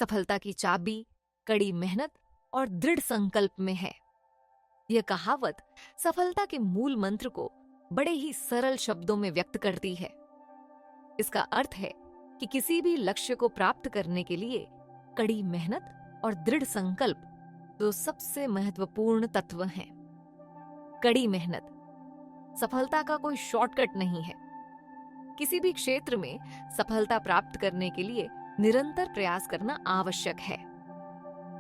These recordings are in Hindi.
सफलता की चाबी कड़ी मेहनत और दृढ़ संकल्प में है। यह कहावत सफलता के मूल मंत्र को बड़े ही सरल शब्दों में व्यक्त करती है। इसका अर्थ है कि किसी भी लक्ष्य को प्राप्त करने के लिए कड़ी मेहनत और दृढ़ संकल्प दो सबसे महत्वपूर्ण तत्व हैं। कड़ी मेहनत सफलता का कोई शॉर्टकट नहीं है। किसी भी क्षेत्र में सफलता प्राप्त करने के लिए निरंतर प्रयास करना आवश्यक है।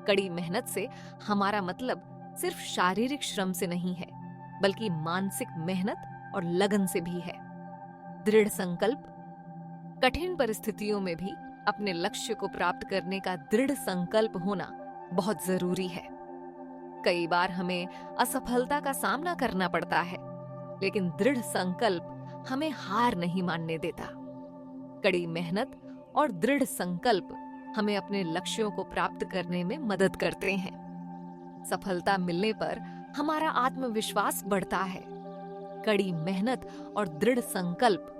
कड़ी मेहनत से हमारा मतलब सिर्फ शारीरिक श्रम से नहीं है, बल्कि मानसिक मेहनत और लगन से भी है। दृढ़ संकल्प कठिन परिस्थितियों में भी अपने लक्ष्य को प्राप्त करने का दृढ़ संकल्प होना बहुत जरूरी है। कई बार हमें असफलता का सामना करना पड़ता है, लेकिन दृढ़ संकल्प हमें हार नहीं मानने देता। कड़ी मेहनत और दृढ़ संकल्प हमें अपने लक्ष्यों को प्राप्त करने में मदद करते हैं। सफलता मिलने पर हमारा आत्मविश्वास बढ़ता है। कड़ी मेहनत और दृढ़ संकल्प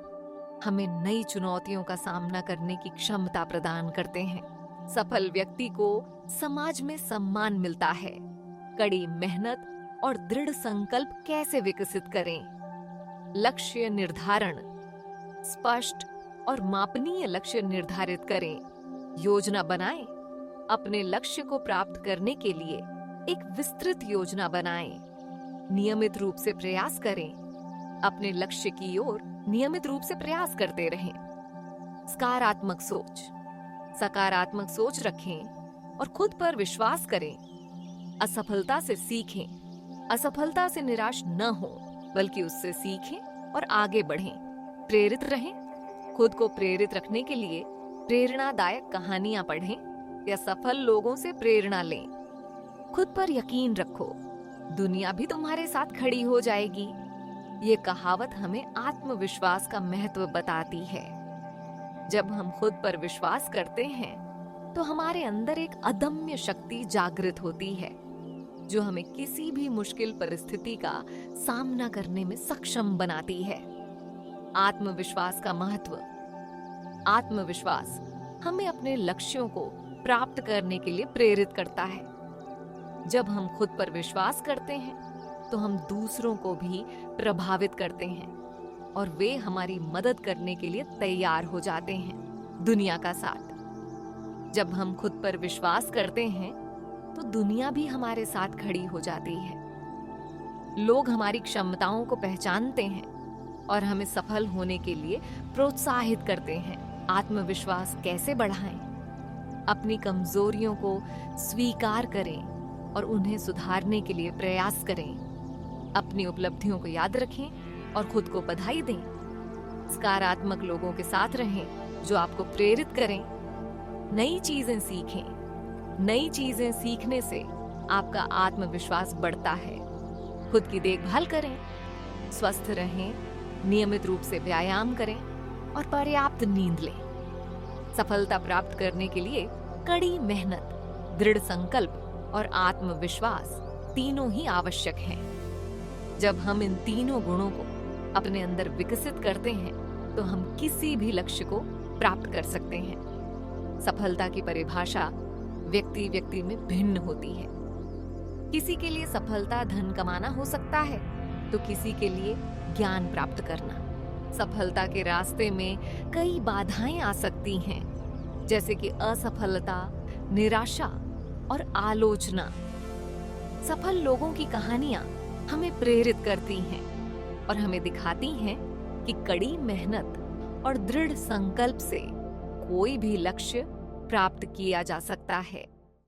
हमें नई चुनौतियों का सामना करने की क्षमता प्रदान करते हैं। सफल व्यक्ति को समाज में सम्मान मिलता है। कड़ी मेहनत और दृढ़ संकल्प कैसे विकसित करें? लक्ष्य निर्धारण, स्पष्ट और मापनीय लक्ष्य निर्धारित करें। योजना बनाएं। अपने लक्ष्य को प्राप्त करने के लिए एक विस्तृत योजना बनाएं। नियमित रूप से प्रयास करें। अपने लक्ष्य की ओर नियमित रूप से प्रयास करते रहें। सकारात्मक सोच, सकारात्मक सोच रखें और खुद पर विश्वास करें। असफलता से सीखें। असफलता से निराश न हो, बल्कि उससे सीखें और आगे बढ़ें। प्रेरित रहें। खुद को प्रेरित रखने के लिए प्रेरणादायक कहानियां पढ़ें या सफल लोगों से प्रेरणा लें। खुद पर यकीन रखो, दुनिया भी तुम्हारे साथ खड़ी हो जाएगी। ये कहावत हमें आत्मविश्वास का महत्व बताती है। जब हम खुद पर विश्वास करते हैं, तो हमारे अंदर एक अदम्य शक्ति जागृत होती है, जो हमें किसी भी मुश्किल परिस्थिति का सामना करने में सक्षम बनाती है। आत्मविश्वास का महत्व। आत्मविश्वास हमें अपने लक्ष्यों को प्राप्त करने के लिए प्रेरित करता है। जब हम खुद पर विश्वास करते हैं, तो हम दूसरों को भी प्रभावित करते हैं और वे हमारी मदद करने के लिए तैयार हो जाते हैं। दुनिया का साथ। जब हम खुद पर विश्वास करते हैं, तो दुनिया भी हमारे साथ खड़ी हो जाती है। लोग हमारी क्षमताओं को पहचानते हैं और हमें सफल होने के लिए प्रोत्साहित करते हैं। आत्मविश्वास कैसे बढ़ाएं? अपनी कमजोरियों को स्वीकार करें और उन्हें सुधारने के लिए प्रयास करें। अपनी उपलब्धियों को याद रखें और खुद को बधाई दें। सकारात्मक लोगों के साथ रहें जो आपको प्रेरित करें। नई चीजें सीखें। नई चीजें सीखने से आपका आत्मविश्वास बढ़ता है। खुद की देखभाल करें। स्वस्थ रहें। नियमित रूप से व्यायाम करें और पर्याप्त नींद लें। सफलता प्राप्त करने के लिए कड़ी मेहनत, दृढ़ संकल्प और आत्मविश्वास तीनों ही आवश्यक हैं। जब हम इन तीनों गुणों को अपने अंदर विकसित करते हैं, तो हम किसी भी लक्ष्य को प्राप्त कर सकते हैं। सफलता की परिभाषा व्यक्ति व्यक्ति में भिन्न होती है। किसी के लिए सफलता धन कमाना हो सकता है, तो किसी के लिए ज्ञान प्राप्त करना। सफलता के रास्ते में कई बाधाएं आ सकती हैं, जैसे कि असफलता, निराशा और आलोचना। सफल लोगों की कहानियां हमें प्रेरित करती हैं और हमें दिखाती हैं कि कड़ी मेहनत और दृढ़ संकल्प से कोई भी लक्ष्य प्राप्त किया जा सकता है।